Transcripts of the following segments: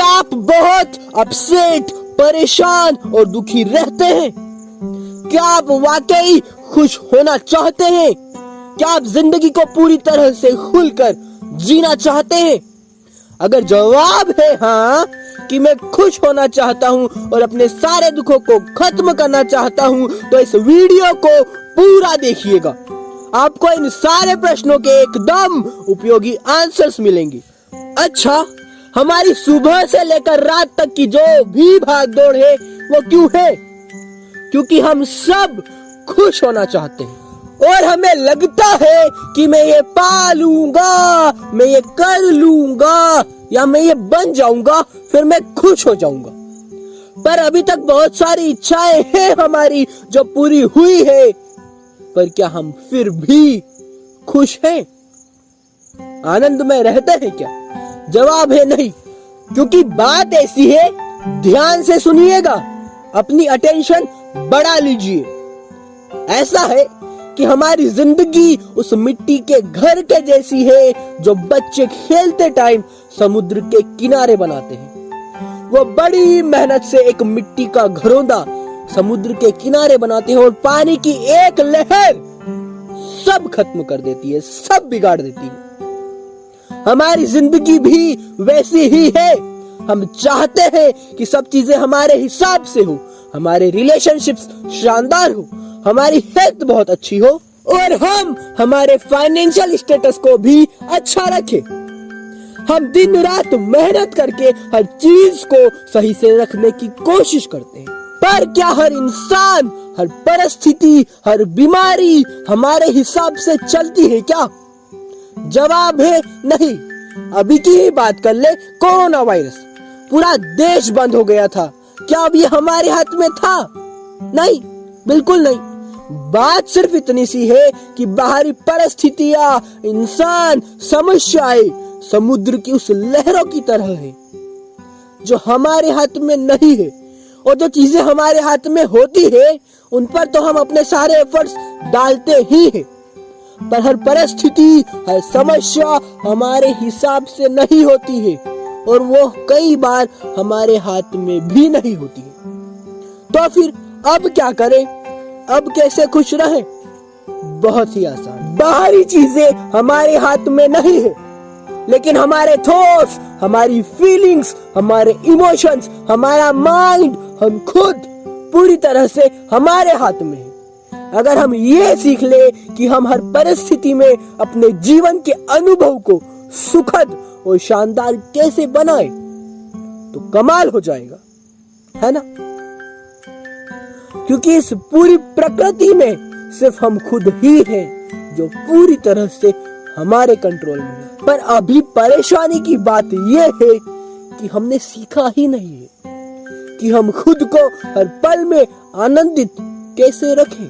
क्या आप बहुत अपसेट, परेशान और दुखी रहते हैं? क्या आप वाकई खुश होना चाहते हैं? क्या आप जिंदगी को पूरी तरह से खुलकर जीना चाहते हैं? अगर जवाब है हाँ कि मैं खुश होना चाहता हूँ और अपने सारे दुखों को खत्म करना चाहता हूँ, तो इस वीडियो को पूरा देखिएगा। आपको इन सारे प्रश्नों के एकदम उपयोगी आंसर्स मिलेंगे। अच्छा, हमारी सुबह से लेकर रात तक की जो भी भाग दौड़ है वो क्यों है? क्योंकि हम सब खुश होना चाहते हैं और हमें लगता है कि मैं ये पा लूंगा, मैं ये कर लूंगा या मैं ये बन जाऊंगा, फिर मैं खुश हो जाऊंगा। पर अभी तक बहुत सारी इच्छाएं हैं हमारी जो पूरी हुई है, पर क्या हम फिर भी खुश हैं? आनंद में रहते हैं क्या? जवाब है नहीं। क्योंकि बात ऐसी है, ध्यान से सुनिएगा, अपनी अटेंशन बढ़ा लीजिए। ऐसा है कि हमारी जिंदगी उस मिट्टी के घर के जैसी है जो बच्चे खेलते टाइम समुद्र के किनारे बनाते हैं। वो बड़ी मेहनत से एक मिट्टी का घरौंदा समुद्र के किनारे बनाते हैं और पानी की एक लहर सब खत्म कर देती है, सब बिगाड़ देती है। हमारी जिंदगी भी वैसी ही है। हम चाहते हैं कि सब चीजें हमारे हिसाब से हो, हमारे रिलेशनशिप्स शानदार हो, हमारी हेल्थ बहुत अच्छी हो और हम हमारे फाइनेंशियल स्टेटस को भी अच्छा रखें। हम दिन रात मेहनत करके हर चीज को सही से रखने की कोशिश करते हैं। पर क्या हर इंसान, हर परिस्थिति, हर बीमारी हमारे हिसाब से चलती है क्या? जवाब है नहीं। अभी की ही बात कर ले, कोरोना वायरस, पूरा देश बंद हो गया था। क्या अब ये हमारे हाथ में था? नहीं, बिल्कुल नहीं। बात सिर्फ इतनी सी है कि बाहरी परिस्थितियां, इंसान, समस्याएं समुद्र की उस लहरों की तरह है जो हमारे हाथ में नहीं है। और जो चीजें हमारे हाथ में होती है उन पर तो हम अपने सारे एफर्ट्स डालते ही हैं, पर हर परिस्थिति, हर समस्या हमारे हिसाब से नहीं होती है और वो कई बार हमारे हाथ में भी नहीं होती है। तो फिर अब क्या करें? अब कैसे खुश रहें? बहुत ही आसान। बाहरी चीजें हमारे हाथ में नहीं है, लेकिन हमारे थॉट्स, हमारी फीलिंग्स, हमारे इमोशंस, हमारा माइंड, हम खुद पूरी तरह से हमारे हाथ में है। अगर हम ये सीख ले कि हम हर परिस्थिति में अपने जीवन के अनुभव को सुखद और शानदार कैसे बनाए, तो कमाल हो जाएगा, है ना? क्योंकि इस पूरी प्रकृति में सिर्फ हम खुद ही हैं जो पूरी तरह से हमारे कंट्रोल में है। पर अभी परेशानी की बात यह है कि हमने सीखा ही नहीं है कि हम खुद को हर पल में आनंदित कैसे रखें।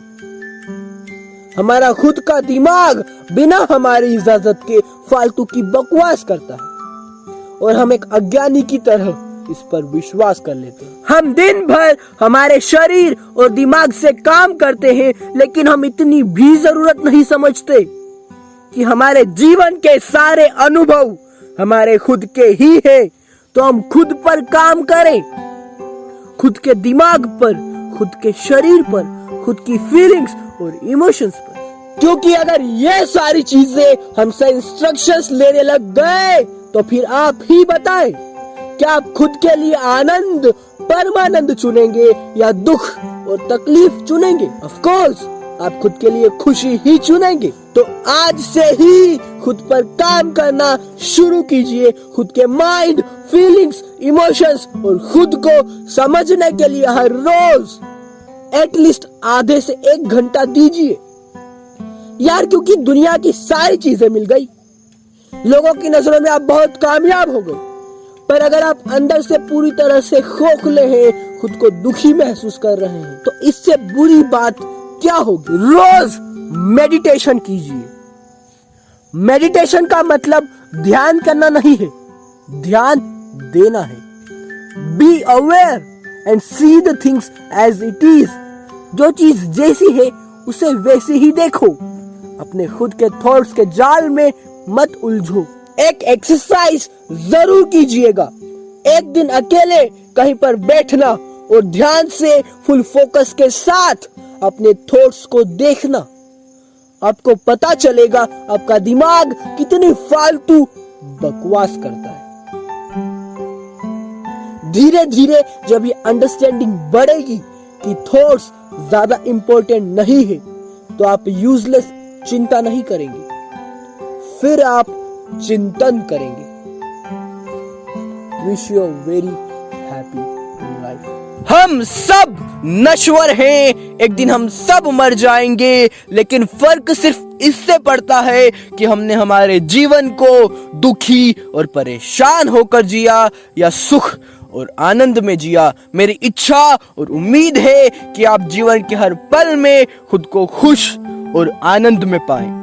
हमारा खुद का दिमाग बिना हमारी इजाजत के फालतू की बकवास करता है और हम एक अज्ञानी की तरह इस पर विश्वास कर लेते हैं। हम दिन भर हमारे शरीर और दिमाग से काम करते हैं, लेकिन हम इतनी भी जरूरत नहीं समझते कि हमारे जीवन के सारे अनुभव हमारे खुद के ही हैं। तो हम खुद पर काम करें, खुद के दिमाग पर, खुद के शरीर पर, खुद की फीलिंग्स और इमोशंस पर। क्योंकि अगर ये सारी चीजें हमसे इंस्ट्रक्शंस लेने लग गए तो फिर आप ही बताएं, क्या आप खुद के लिए आनंद, परमानंद चुनेंगे या दुख और तकलीफ चुनेंगे? ऑफ कोर्स आप खुद के लिए खुशी ही चुनेंगे। तो आज से ही खुद पर काम करना शुरू कीजिए। खुद के माइंड, फीलिंग्स, इमोशंस और खुद को समझने के लिए हर रोज एटलीस्ट आधे से 1 घंटा दीजिए यार। क्योंकि दुनिया की सारी चीजें मिल गई, लोगों की नजरों में आप बहुत कामयाब हो गए, पर अगर आप अंदर से पूरी तरह से खोखले हैं, खुद को दुखी महसूस कर रहे हैं, तो इससे बुरी बात क्या होगी? रोज मेडिटेशन कीजिए। मेडिटेशन का मतलब ध्यान करना नहीं है, ध्यान देना है। Be aware and see the things as it is. जो चीज जैसी है उसे वैसे ही देखो। अपने खुद के थॉट्स के जाल में मत उलझो। एक एक्सरसाइज जरूर कीजिएगा, एक दिन अकेले कहीं पर बैठना और ध्यान से फुल फोकस के साथ अपने थॉट्स को देखना, आपको पता चलेगा आपका दिमाग कितनी फालतू बकवास करता है। धीरे धीरे जब ये अंडरस्टैंडिंग बढ़ेगी कि थॉट्स ज्यादा इंपॉर्टेंट नहीं है, तो आप यूजलेस चिंता नहीं करेंगे, फिर आप चिंतन करेंगे। Wish you very happy life. हम सब नश्वर हैं, एक दिन हम सब मर जाएंगे, लेकिन फर्क सिर्फ इससे पड़ता है कि हमने हमारे जीवन को दुखी और परेशान होकर जिया या सुख और आनंद में जिया। मेरी इच्छा और उम्मीद है कि आप जीवन के हर पल में खुद को खुश और आनंद में पाएं।